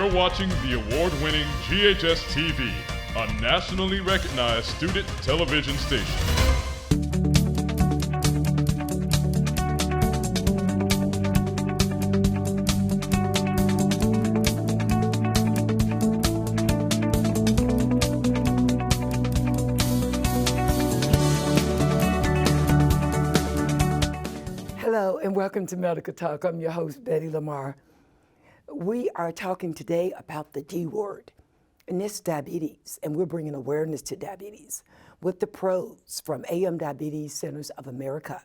You're watching the award-winning GHS-TV, a nationally recognized student television station. Hello and welcome to Medical Talk. I'm your host, Betty Lamar. We are talking today about the D word, and it's diabetes, and we're bringing awareness to diabetes with the pros from AM Diabetes Centers of America,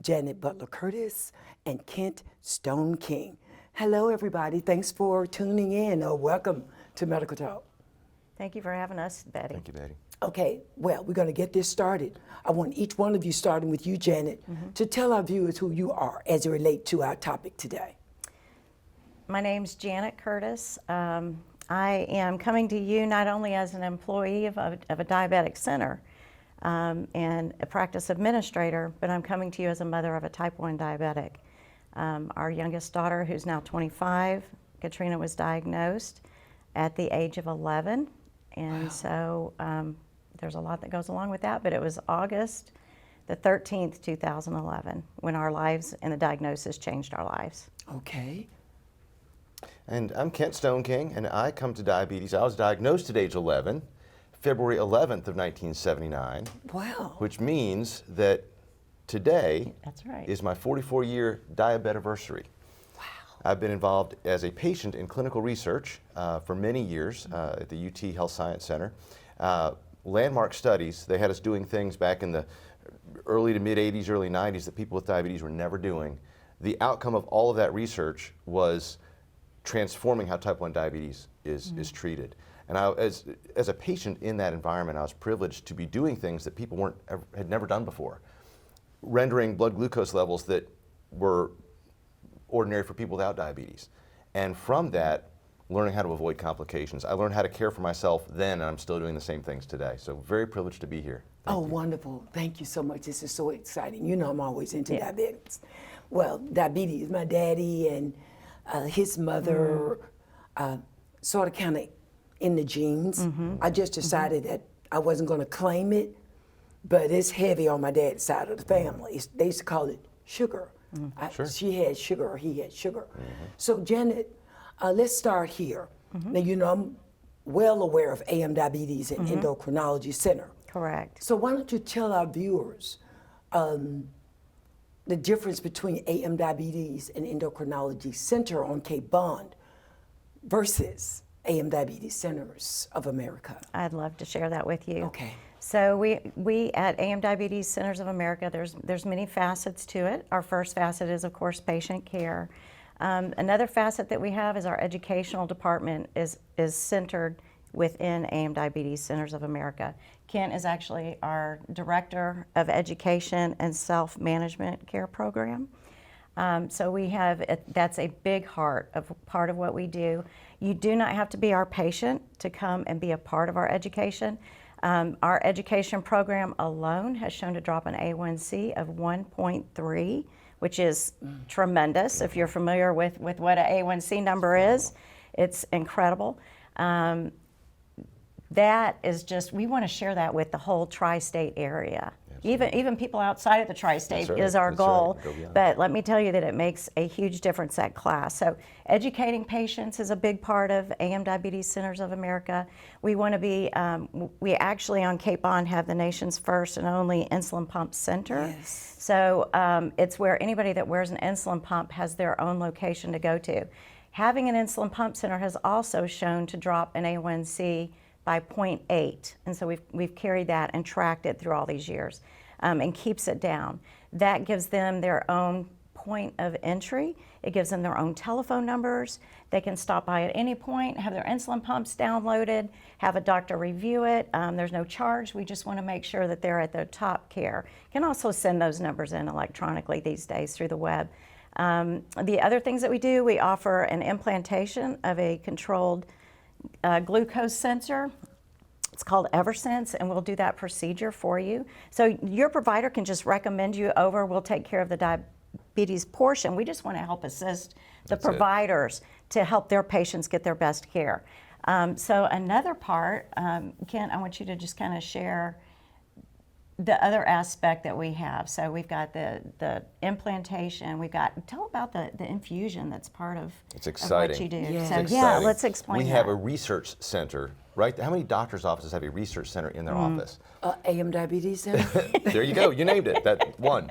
Janet Butler-Curtis and Kent Stoneking. Hello, everybody. Thanks for tuning in, or welcome to Medical Talk. Thank you for having us, Betty. Thank you, Betty. Okay, well, we're going to get this started. I want each one of you, starting with you, Janet, to tell our viewers who you are as it relates to our topic today. My name's Janet Curtis. I am coming to you not only as an employee of a diabetic center and a practice administrator, but I'm coming to you as a mother of a type 1 diabetic. Our youngest daughter, who's now 25, Katrina, was diagnosed at the age of 11. And Wow. so there's a lot that goes along with that, but it was August the 13th, 2011, when our lives and the diagnosis changed our lives. Okay. And I'm Kent Stoneking, and I come to diabetes. I was diagnosed at age 11, February 11th of 1979, Wow. which means that today That's right. is my 44-year diabetiversary. Wow. I've been involved as a patient in clinical research for many years at the UT Health Science Center. Landmark studies, they had us doing things back in the early to mid 80s, early 90s that people with diabetes were never doing. The outcome of all of that research was transforming how type 1 diabetes is treated. And as a patient in that environment, I was privileged to be doing things that people had never done before, rendering blood glucose levels that were ordinary for people without diabetes. And from that, learning how to avoid complications. I learned how to care for myself then, and I'm still doing the same things today. So very privileged to be here. Thank you. Wonderful. Thank you so much. This is so exciting. You know I'm always into diabetes. Well, diabetes, my daddy and his mother sort of kind of in the genes. I just decided that I wasn't going to claim it, but it's heavy on my dad's side of the family. They used to call it sugar. Sure. She had sugar, or he had sugar. So Janet, let's start here. Now, you know, I'm well aware of AM Diabetes and Endocrinology Center. Correct. So why don't you tell our viewers the difference between AM Diabetes and Endocrinology Center on Cape Bond versus AM Diabetes Centers of America? I'd love to share that with you. Okay. So we at AM Diabetes Centers of America, there's many facets to it. Our first facet is, of course, patient care. Another facet that we have is our educational department is centered within AM Diabetes Centers of America. Kent is actually our Director of Education and Self-Management Care Program. So we have, that's a big part of what we do. You do not have to be our patient to come and be a part of our education. Our education program alone has shown to drop an A1C of 1.3, which is tremendous. If you're familiar with what an A1C number is, it's incredible. That is just, we want to share that with the whole tri-state area. Even people outside of the tri-state is our goal. But let me tell you that it makes a huge difference at class. So educating patients is a big part of AM Diabetes Centers of America. We want to be, we actually on Cape Bond have the nation's first and only insulin pump center. Yes. So it's where anybody that wears an insulin pump has their own location to go to. Having an insulin pump center has also shown to drop an A1C by 0.8, and so we've carried that and tracked it through all these years, and keeps it down. That gives them their own point of entry. It gives them their own telephone numbers. They can stop by at any point, have their insulin pumps downloaded, have a doctor review it. There's no charge. We just want to make sure that they're at their top care. You can also send those numbers in electronically these days through the web. The other things that we do, we offer an implantation of a controlled glucose sensor. It's called Eversense, and we'll do that procedure for you. So your provider can just recommend you over. We'll take care of the diabetes portion. We just want to help assist the That's it. providers to help their patients get their best care. So another part, Kent, I want you to just kind of share the other aspect that we have. So we've got the implantation. Tell about the infusion that's part of, It's of exciting. what you do. Yes. So It's yeah, exciting. let's explain We that. have a research center, right? How many doctor's offices have a research center in their office? AM Diabetes Center? There you go. You named it. That one.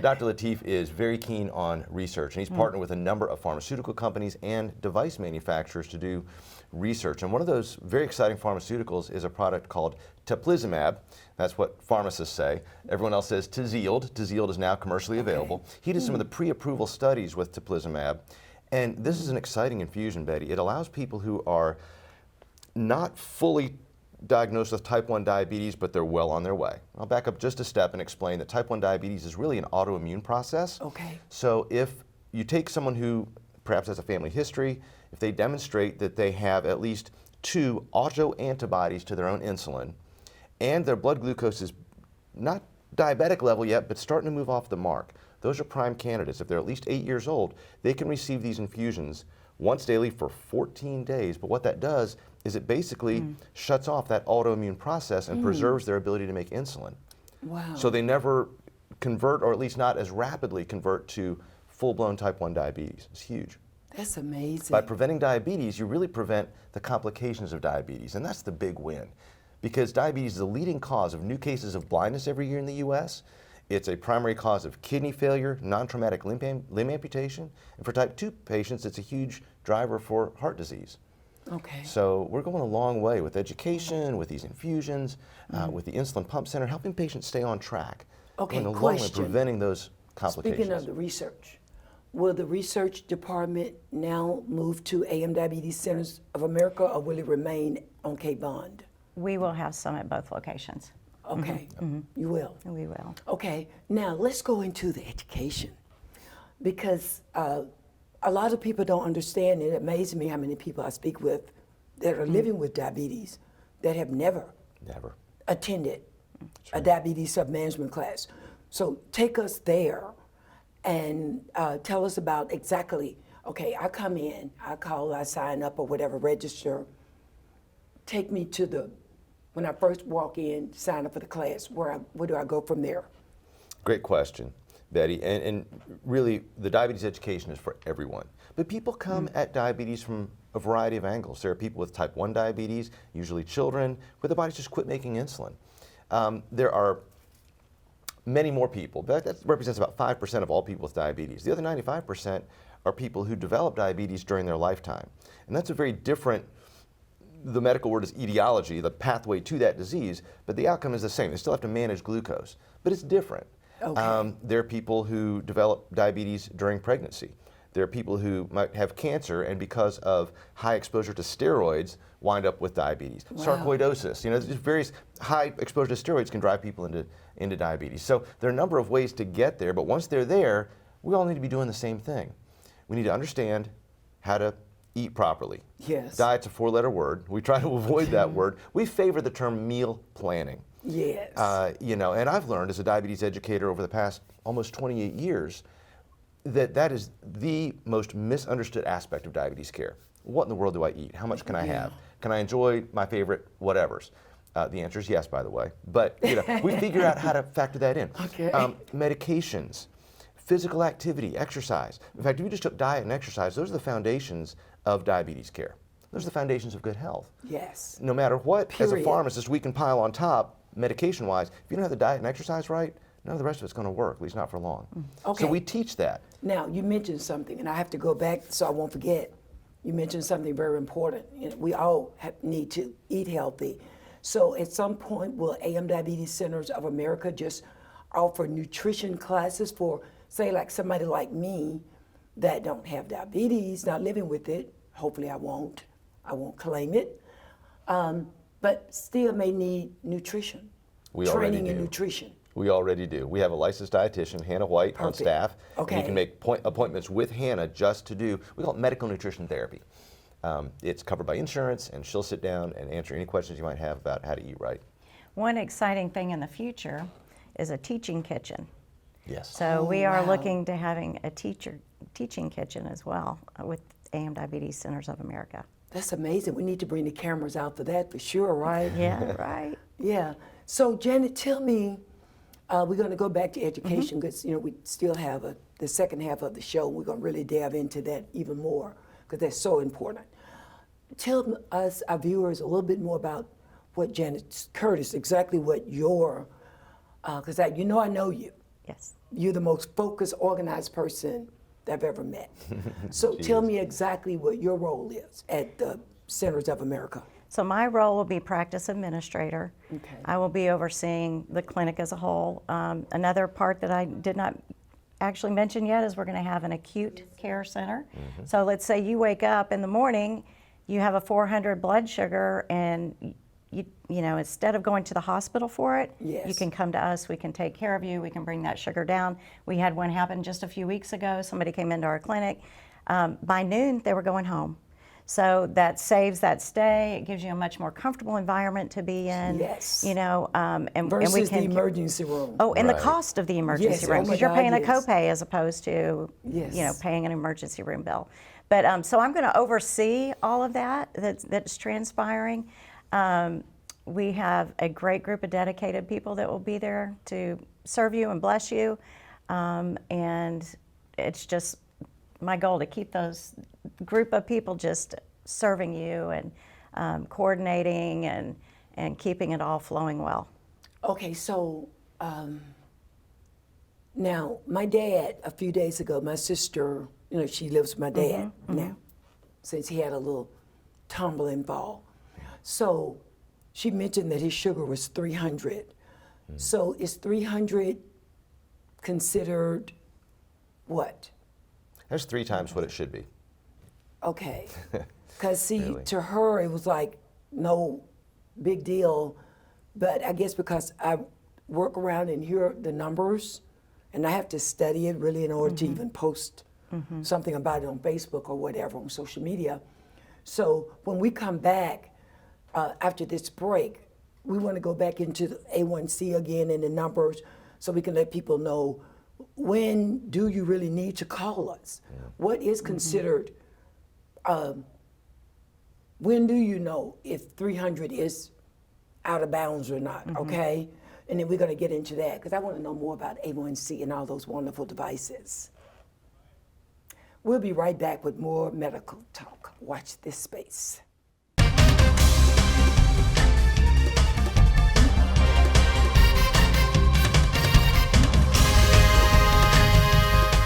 Dr. Latif is very keen on research, and he's partnered with a number of pharmaceutical companies and device manufacturers to do research. And one of those very exciting pharmaceuticals is a product called teplizumab. That's what pharmacists say. Everyone else says Tzield. Tzield is now commercially available. He did some of the pre-approval studies with teplizumab, and this is an exciting infusion, Betty. It allows people who are not fully diagnosed with type 1 diabetes, but they're well on their way. I'll back up just a step and explain that type 1 diabetes is really an autoimmune process. Okay. So if you take someone who perhaps has a family history, if they demonstrate that they have at least 2 autoantibodies to their own insulin, and their blood glucose is not diabetic level yet, but starting to move off the mark, those are prime candidates. If they're at least 8 years old, they can receive these infusions once daily for 14 days. But what that does is it basically shuts off that autoimmune process and preserves their ability to make insulin. Wow. So they never convert, or at least not as rapidly convert, to full-blown type 1 diabetes. It's huge. That's amazing. By preventing diabetes, you really prevent the complications of diabetes, and that's the big win. Because diabetes is the leading cause of new cases of blindness every year in the U.S. It's a primary cause of kidney failure, non-traumatic limb amputation, and for type 2 patients, it's a huge driver for heart disease. Okay. So we're going a long way with education, with these infusions, with the insulin pump center, helping patients stay on track. Okay, Going a long way question. preventing those complications. Speaking of the research, will the research department now move to AM Diabetes Centers of America, or will it remain on Cape Bond? We will have some at both locations. Okay, you will. We will. Okay, now let's go into the education, because a lot of people don't understand. It amazes me how many people I speak with that are living with diabetes that have never attended a diabetes sub-management class. So take us there and tell us about exactly, okay, I come in, I call, I sign up or whatever, register. Take me to when I first walk in, sign up for the class, where do I go from there? Great question, Betty. And really, the diabetes education is for everyone. But people come at diabetes from a variety of angles. There are people with type 1 diabetes, usually children, where the body's just quit making insulin. There are many more people. That represents about 5% of all people with diabetes. The other 95% are people who develop diabetes during their lifetime. And that's a very different, the medical word is etiology, the pathway to that disease, but the outcome is the same. They still have to manage glucose, but it's different. Okay. There are people who develop diabetes during pregnancy. There are people who might have cancer and because of high exposure to steroids wind up with diabetes. Wow. Sarcoidosis, there's various high exposure to steroids can drive people into diabetes. So there are a number of ways to get there, but once they're there, we all need to be doing the same thing. We need to understand how to eat properly. Yes. Diet's a 4-letter word. We try to avoid that word. We favor the term meal planning. Yes. And I've learned as a diabetes educator over the past almost 28 years that is the most misunderstood aspect of diabetes care. What in the world do I eat? How much can I have? Can I enjoy my favorite whatevers? The answer is yes, by the way. But we figure out how to factor that in. Okay. Medications, physical activity, exercise. In fact, if you just took diet and exercise, those are the foundations of diabetes care. Those are the foundations of good health. Yes. No matter what, as a Period. pharmacist, we can pile on top, medication-wise. If you don't have the diet and exercise right, none of the rest of it's going to work, at least not for long. Okay. So we teach that. Now, you mentioned something, and I have to go back so I won't forget. You mentioned something very important. We all need to eat healthy. So at some point, will AM Diabetes Centers of America just offer nutrition classes for, say, like somebody like me that don't have diabetes, not living with it? Hopefully I won't claim it. But still may need nutrition, We already training in do. nutrition. We already do. We have a licensed dietitian, Hannah White, on Perfect. staff. Okay. And you can make appointments with Hannah just to do, we call it medical nutrition therapy. It's covered by insurance, and she'll sit down and answer any questions you might have about how to eat right. One exciting thing in the future is a teaching kitchen. Yes. So Oh, we are wow. looking to having a teaching kitchen as well with AM Diabetes Centers of America. That's amazing. We need to bring the cameras out for that for sure, right? Yeah, right. Yeah. So Janet, tell me, we're going to go back to education because we still have the second half of the show. We're going to really delve into that even more because that's so important. Tell us, our viewers, a little bit more about what Janet Curtis, exactly what your, because I know you. Yes. You're the most focused, organized person that I've ever met. So tell me exactly what your role is at the Centers of America. So my role will be practice administrator. Okay. I will be overseeing the clinic as a whole. Another part that I did not actually mention yet is we're going to have an acute care center. So let's say you wake up in the morning, you have a 400 blood sugar, and you know, instead of going to the hospital for it, Yes. you can come to us. We can take care of you. We can bring that sugar down. We had one happen just a few weeks ago. Somebody came into our clinic. By noon, they were going home. So that saves that stay. It gives you a much more comfortable environment to be in. Yes. You know, and Versus we can the emergency room. Oh, and Right. the cost of the emergency Yes, room, oh my because you're God, paying a yes. copay as opposed to, Yes. paying an emergency room bill. But so I'm going to oversee all of that's transpiring. We have a great group of dedicated people that will be there to serve you and bless you. And it's just my goal to keep those group of people just serving you and coordinating and keeping it all flowing well. Okay, so now my dad, a few days ago, my sister, she lives with my dad now, since he had a little tumbling fall. So she mentioned that his sugar was 300. So is 300 considered what? That's 3 times what it should be. Okay. Because see, Really? to her, it was like no big deal. But I guess because I work around and hear the numbers, and I have to study it really in order to even post something about it on Facebook or whatever, on social media. So when we come back after this break, we want to go back into the A1C again and the numbers so we can let people know, when do you really need to call us? What is considered, when do you know if 300 is out of bounds or not, okay? And then we're going to get into that because I want to know more about A1C and all those wonderful devices. We'll be right back with more medical talk. Watch this space.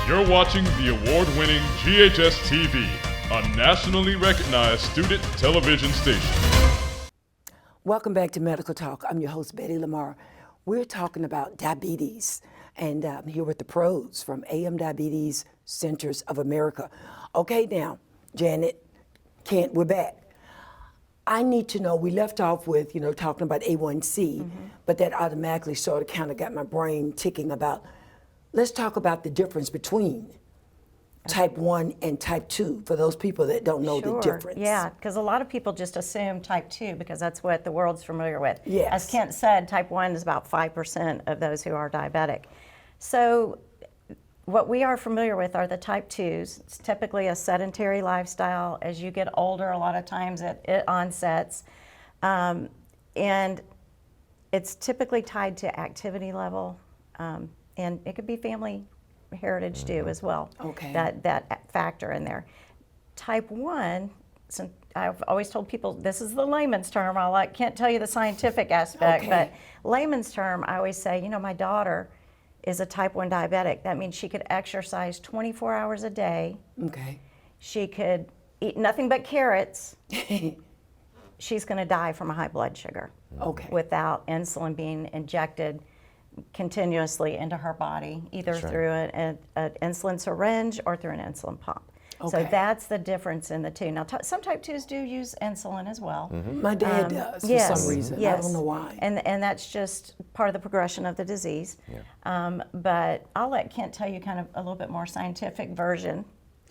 You're watching the award-winning GHS-TV, a nationally recognized student television station. Welcome back to Medical Talk. I'm your host, Betty Lamar. We're talking about diabetes, and I'm here with the pros from AM Diabetes Centers of America. Okay, now, Janet, Kent, we're back. I need to know, we left off with, talking about A1C, but that automatically sort of kind of got my brain ticking about, let's talk about the difference between type 1 and type 2 for those people that don't know the difference. Yeah, because a lot of people just assume type 2 because that's what the world's familiar with. Yes. As Kent said, type 1 is about 5% of those who are diabetic. So what we are familiar with are the type 2s. It's typically a sedentary lifestyle. As you get older, a lot of times it onsets. And it's typically tied to activity level. And it could be family heritage too as well. Okay. That factor in there. Type 1, so I've always told people this is the layman's term. I can't tell you the scientific aspect, Okay. but layman's term, I always say, my daughter is a type 1 diabetic. That means she could exercise 24 hours a day. Okay. She could eat nothing but carrots. She's going to die from a high blood sugar Okay. without insulin being injected continuously into her body, either That's right. through an insulin syringe or through an insulin pump. So Okay. that's the difference in the two. Now, some type 2s do use insulin as well. My dad does for Yes, some reason. yes. I don't know why. And that's just part of the progression of the disease. But I'll let Kent tell you kind of a little bit more scientific version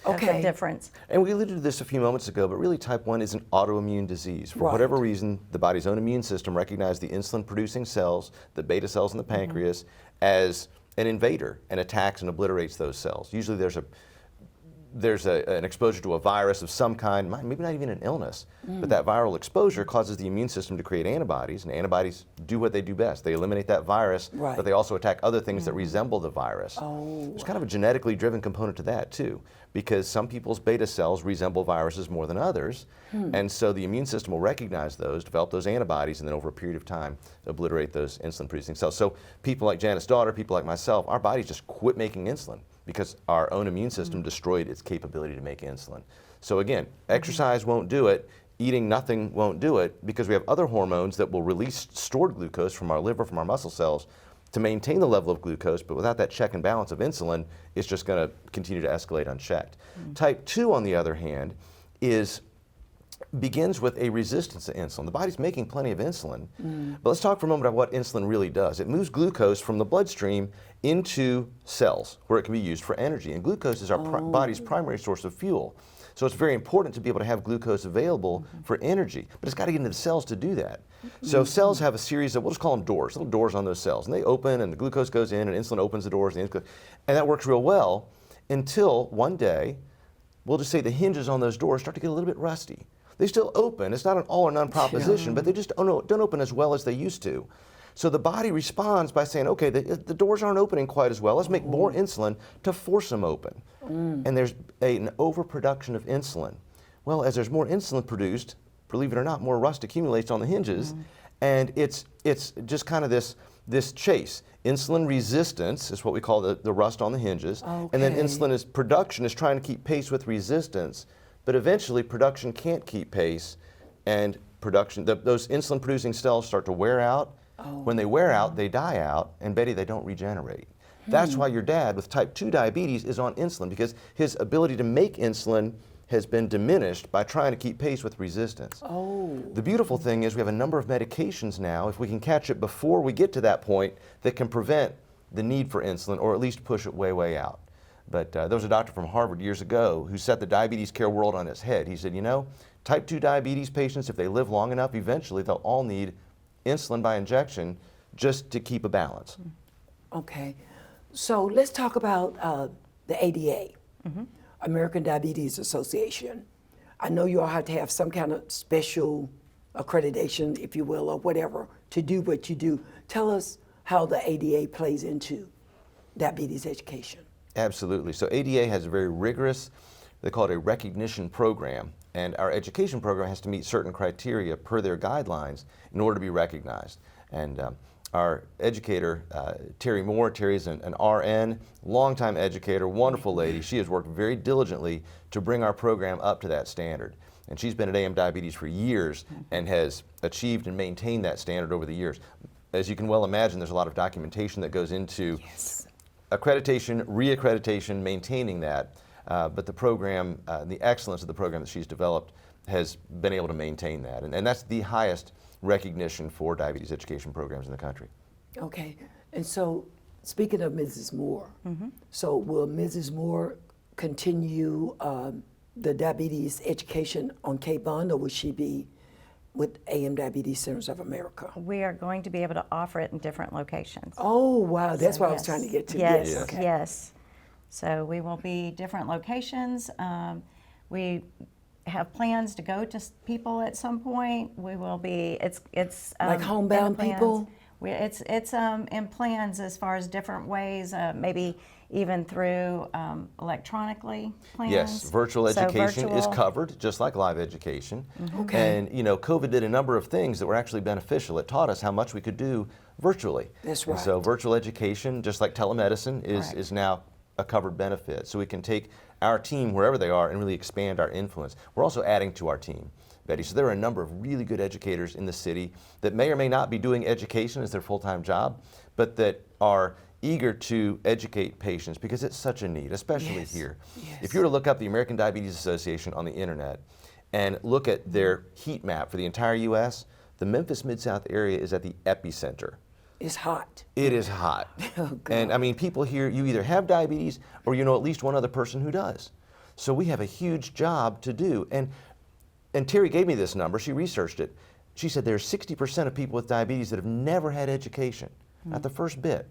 of Okay. the difference. And we alluded to this a few moments ago, but really type 1 is an autoimmune disease. For Right. whatever reason, the body's own immune system recognized the insulin-producing cells, the beta cells in the pancreas, as an invader and attacks and obliterates those cells. Usually there's an exposure to a virus of some kind, maybe not even an illness, but that viral exposure causes the immune system to create antibodies, and antibodies do what they do best. They eliminate that virus, Right. but they also attack other things that resemble the virus. Oh. There's kind of a genetically driven component to that too, because some people's beta cells resemble viruses more than others, and so the immune system will recognize those, develop those antibodies, and then over a period of time obliterate those insulin-producing cells. So people like Janet's daughter, people like myself, our bodies just quit making insulin because our own immune system destroyed its capability to make insulin. So again, exercise won't do it, eating nothing won't do it, because we have other hormones that will release stored glucose from our liver, from our muscle cells, to maintain the level of glucose, but without that check and balance of insulin, it's just going to continue to escalate unchecked. Type 2, on the other hand, begins with a resistance to insulin. The body's making plenty of insulin, but let's talk for a moment about what insulin really does. It moves glucose from the bloodstream into cells where it can be used for energy, and glucose is our body's primary source of fuel. So it's very important to be able to have glucose available for energy, but it's got to get into the cells to do that. So cells have a series of, we'll just call them doors, little doors on those cells, and they open and the glucose goes in and insulin opens the doors, and that works real well until one day, we'll just say the hinges on those doors start to get a little bit rusty. They still open, it's not an all or none proposition, but they just don't open as well as they used to. So the body responds by saying, okay, the doors aren't opening quite as well, let's make more insulin to force them open. And there's an overproduction of insulin. Well, as there's more insulin produced, believe it or not, more rust accumulates on the hinges, and it's just kind of this chase. Insulin resistance is what we call the rust on the hinges, and then insulin production is trying to keep pace with resistance, but eventually production can't keep pace, and those insulin producing cells start to wear out. When they wear out, they die out, and Betty, they don't regenerate. That's why your dad with type 2 diabetes is on insulin, because his ability to make insulin has been diminished by trying to keep pace with resistance. The beautiful thing is we have a number of medications now, if we can catch it before we get to that point, that can prevent the need for insulin, or at least push it way, way out. But there was a doctor from Harvard years ago who set the diabetes care world on its head. He said, you know, type 2 diabetes patients, if they live long enough, eventually they'll all need insulin by injection just to keep a balance. Okay, so let's talk about the ADA, American Diabetes Association. I know you all have to have some kind of special accreditation, if you will, or whatever, to do what you do. Tell us how the ADA plays into diabetes education. Absolutely. So ADA has a very rigorous, they call it a recognition program, and our education program has to meet certain criteria per their guidelines in order to be recognized. And our educator, Terry Moore, Terry's an RN, longtime educator, wonderful lady. She has worked very diligently to bring our program up to that standard. And she's been at AM Diabetes for years and has achieved and maintained that standard over the years. As you can well imagine, there's a lot of documentation that goes into accreditation, reaccreditation, maintaining that. But the program, the excellence of the program that she's developed has been able to maintain that. And that's the highest recognition for diabetes education programs in the country. Okay, and so speaking of Mrs. Moore, so will Mrs. Moore continue the diabetes education on Cape Bond, or will she be with AM Diabetes Centers of America? We are going to be able to offer it in different locations. Oh, wow, that's So what I was trying to get to. Yes, okay. yes. So we will be different locations. We have plans to go to people at some point. We will be, it's Like homebound in the plans. people? It's in plans as far as different ways, maybe even through electronically plans. Yes, virtual So education is virtual. covered, just like live education. Okay. And you know, COVID did a number of things that were actually beneficial. It taught us how much we could do virtually. That's And so right. virtual education, just like telemedicine, is now a covered benefit. So we can take our team wherever they are and really expand our influence. We're also adding to our team, Betty. So there are a number of really good educators in the city that may or may not be doing education as their full-time job, but that are eager to educate patients because it's such a need, especially here. Yes. If you were to look up the American Diabetes Association on the internet and look at their heat map for the entire U.S., the Memphis Mid-South area is at the epicenter. It's hot. It is hot. Oh, God. And I mean, people here, you either have diabetes or you know at least one other person who does. So we have a huge job to do. And Terry gave me this number. She researched it. She said there's 60% of people with diabetes that have never had education, not the first bit.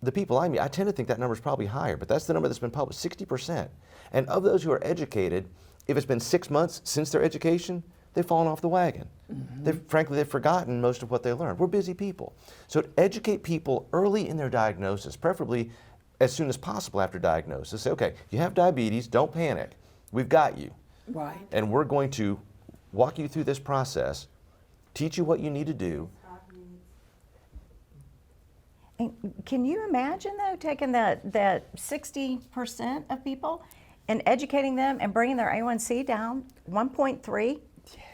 the people I meet, I tend to think that number is probably higher, but that's the number that's been published, 60%. And of those who are educated, if it's been 6 months since their education, they've fallen off the wagon. Frankly, they've forgotten most of what they learned. We're busy people. So to educate people early in their diagnosis, preferably as soon as possible after diagnosis. Say, okay, you have diabetes, don't panic. We've got you. Right. And we're going to walk you through this process, teach you what you need to do. And can you imagine, though, taking that 60% of people and educating them and bringing their A1C down 1.3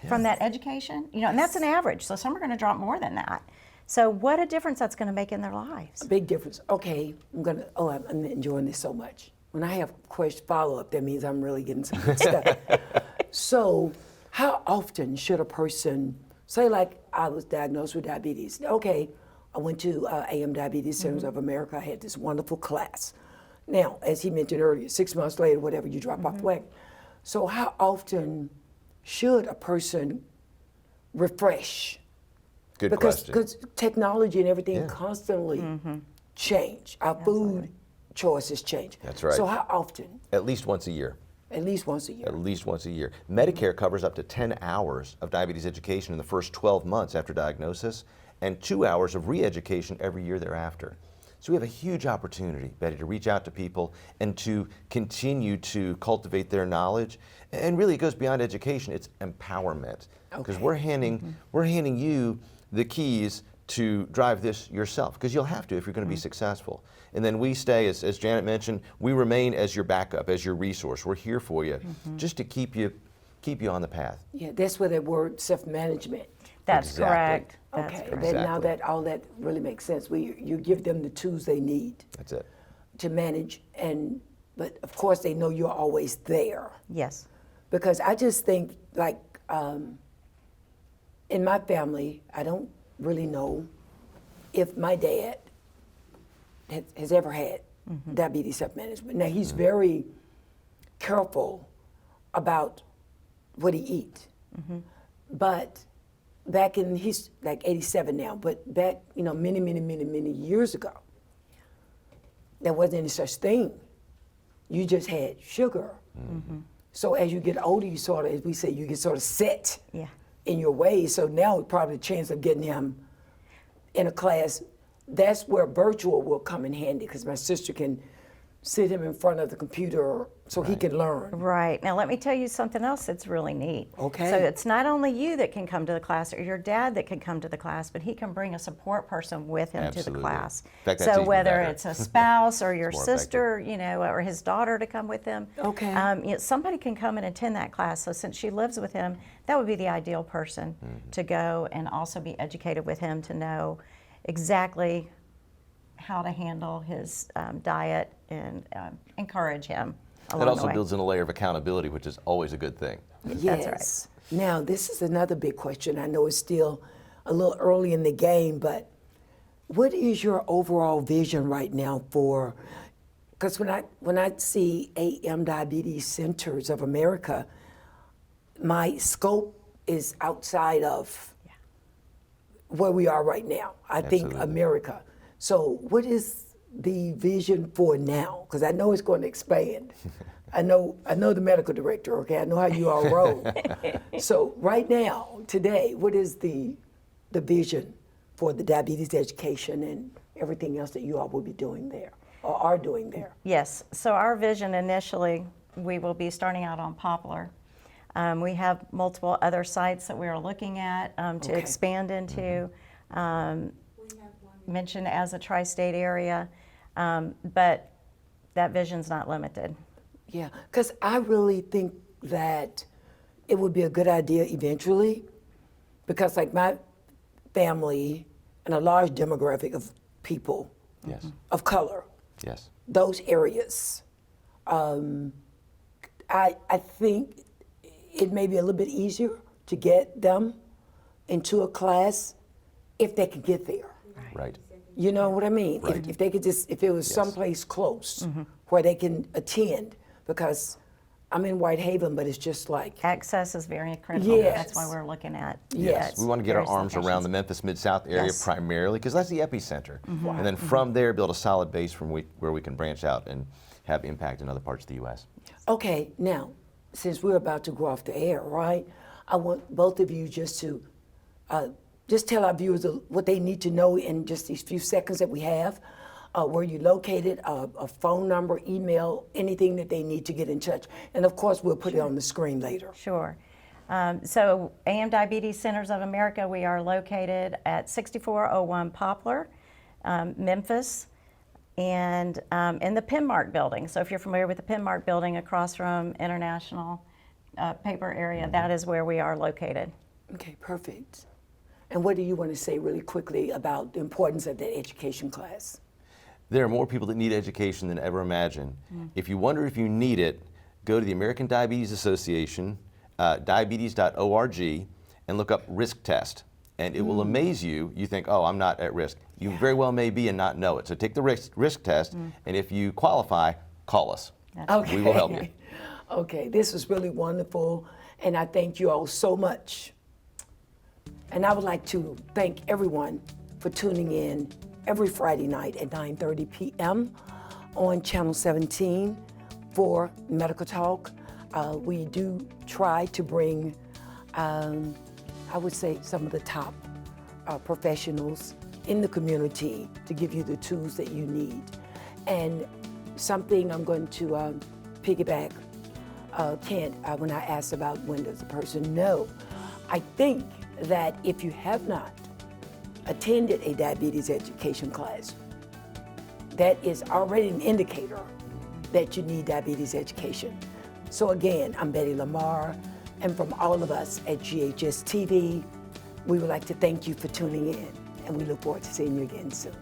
from that education? You know, and that's an average, so some are going to drop more than that. So what a difference that's going to make in their lives. A big difference. Okay, I'm enjoying this so much. When I have question follow-up, that means I'm really getting some good stuff. So how often should a person, say like I was diagnosed with diabetes, okay, I went to AM Diabetes Centers of America. I had this wonderful class. Now, as he mentioned earlier, 6 months later, whatever, you drop off the wagon. So how often should a person refresh? Good question. Because technology and everything constantly change. Our food choices change. That's right. So how often? At least once a year. At least once a year. At least once a year. Medicare covers up to 10 hours of diabetes education in the first 12 months after diagnosis, and 2 hours of re-education every year thereafter. So we have a huge opportunity, Betty, to reach out to people and to continue to cultivate their knowledge. And really, it goes beyond education, it's empowerment. Because we're handing you the keys to drive this yourself, because you'll have to if you're going to be successful. And then we stay, as Janet mentioned, we remain as your backup, as your resource. We're here for you, just to keep you on the path. Yeah, that's where that word self-management. That's Exactly. correct. That's Okay, correct. then now Exactly. that all that really makes sense. You give them the tools they need That's it. to manage, but of course they know you're always there. Yes. Because I just think, like, in my family, I don't really know if my dad has ever had diabetes self-management. Now, he's very careful about what he eats. But back in, he's like 87 now, but back, many years ago, there wasn't any such thing. You just had sugar. So as you get older, you sort of, as we say, you get sort of set Yeah. in your ways. So now probably the chance of getting him in a class, that's where virtual will come in handy, because my sister can sit him in front of the computer so he can learn. Right. Now, let me tell you something else that's really neat. Okay. So it's not only you that can come to the class or your dad that can come to the class, but he can bring a support person with him to the Absolutely. class. In fact, that's So even whether better. it's a spouse or your more sister, or his daughter to come with him. Okay. Somebody can come and attend that class. So since she lives with him, that would be the ideal person to go and also be educated with him to know exactly how to handle his diet and encourage him along That the also way. builds in a layer of accountability, which is always a good thing. Yes. That's Now, this is another big question. I know it's still a little early in the game, but what is your overall vision right now for, because when I see AM Diabetes Centers of America, my scope is outside of where we are right now. I think Absolutely. America. So what is the vision for now? Because I know it's going to expand. I know the medical director, okay? I know how you all roll. So right now, today, what is the vision for the diabetes education and everything else that you all will be doing there or are doing there? Yes, so our vision initially, we will be starting out on Poplar. We have multiple other sites that we are looking at to Okay. expand into, mentioned as a tri-state area, but that vision's not limited. Yeah, because I really think that it would be a good idea eventually, because like my family and a large demographic of people Yes. of color, Yes. those areas, I think it may be a little bit easier to get them into a class if they could get there. Right. You know what I mean? Right. If they could just, if it was someplace close where they can attend, because I'm in Whitehaven, but it's just like, Access is very critical. Yes. That's why we're looking at Yes. We want to get our various arms around locations. the Memphis Mid-South area Yes. primarily because that's the epicenter. And then from there, build a solid base from where we can branch out and have impact in other parts of the U.S. okay, now, since we're about to go off the air, right? I want both of you just to just tell our viewers what they need to know in just these few seconds that we have. Where you located, a phone number, email, anything that they need to get in touch. And of course, we'll put it on the screen later. Sure. So AM Diabetes Centers of America, we are located at 6401 Poplar, Memphis, and in the Penmark building. So if you're familiar with the Penmark building across from International Paper area, that is where we are located. Okay, perfect. And what do you want to say really quickly about the importance of that education class? There are more people that need education than ever imagined. If you wonder if you need it, go to the American Diabetes Association, diabetes.org, and look up risk test. And it will amaze you. You think, oh, I'm not at risk. You very well may be and not know it. So take the risk test, and if you qualify, call us. Okay. We will help you. Okay, this was really wonderful, and I thank you all so much. And I would like to thank everyone for tuning in every Friday night at 9:30 p.m. on Channel 17 for Medical Talk. We do try to bring, I would say, some of the top professionals in the community to give you the tools that you need. And something I'm going to piggyback, Kent, when I asked about when does a person know, I think that if you have not attended a diabetes education class, that is already an indicator that you need diabetes education. So again, I'm Betty Lamar, and from all of us at GHS-TV, we would like to thank you for tuning in, and we look forward to seeing you again soon.